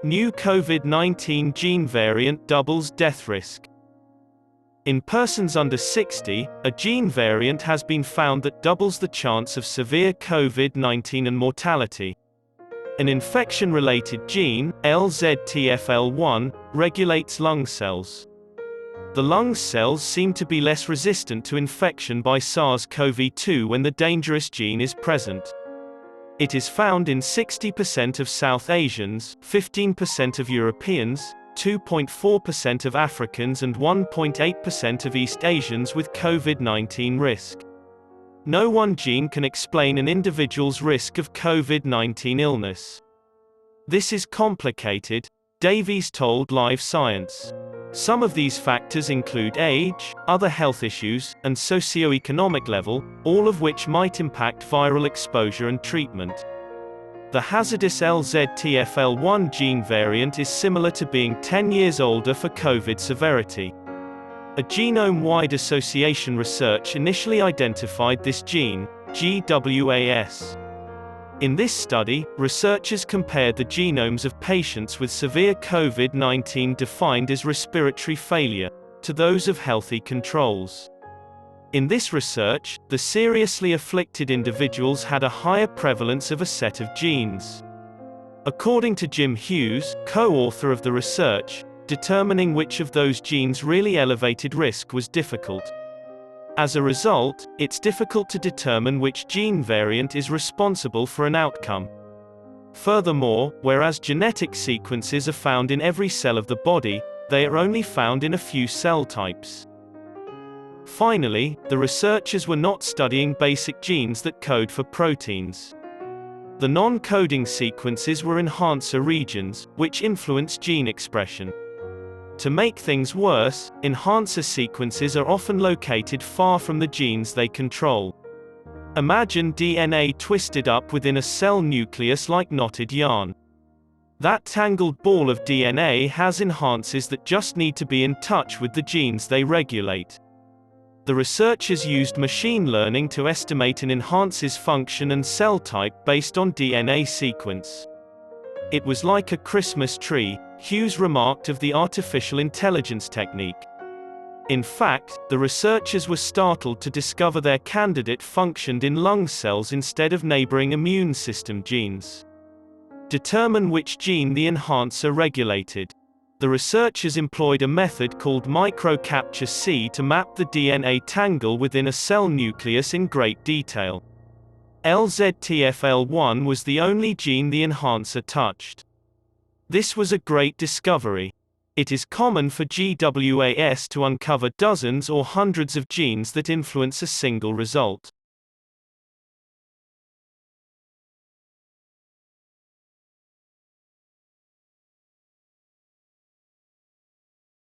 New COVID-19 gene variant doubles death risk. In persons under 60, a gene variant has been found that doubles the chance of severe COVID-19 and mortality. An infection-related gene, LZTFL1, regulates lung cells. The lung cells seem to be less resistant to infection by SARS-CoV-2 when the dangerous gene is present. It is found in 60% of South Asians, 15% of Europeans, 2.4% of Africans and 1.8% of East Asians with COVID-19 risk. No one gene can explain an individual's risk of COVID-19 illness. This is complicated, Davies told Live Science. Some of these factors include age, other health issues, and socioeconomic level, all of which might impact viral exposure and treatment. The hazardous LZTFL1 gene variant is similar to being 10 years older for COVID severity. A genome-wide association research initially identified this gene, GWAS. In this study, researchers compared the genomes of patients with severe COVID-19 defined as respiratory failure, to those of healthy controls. In this research, the seriously afflicted individuals had a higher prevalence of a set of genes. According to Jim Hughes, co-author of the research, determining which of those genes really elevated risk was difficult. As a result, it's difficult to determine which gene variant is responsible for an outcome. Furthermore, whereas genetic sequences are found in every cell of the body, they are only found in a few cell types. Finally, the researchers were not studying basic genes that code for proteins. The non-coding sequences were enhancer regions, which influence gene expression. To make things worse, enhancer sequences are often located far from the genes they control. Imagine DNA twisted up within a cell nucleus like knotted yarn. That tangled ball of DNA has enhancers that just need to be in touch with the genes they regulate. The researchers used machine learning to estimate an enhancer's function and cell type based on DNA sequence. It was like a Christmas tree, Hughes remarked of the artificial intelligence technique. In fact, the researchers were startled to discover their candidate functioned in lung cells instead of neighboring immune system genes. Determine which gene the enhancer regulated. The researchers employed a method called microcapture-C to map the DNA tangle within a cell nucleus in great detail. LZTFL1 was the only gene the enhancer touched. This was a great discovery. It is common for GWAS to uncover dozens or hundreds of genes that influence a single result.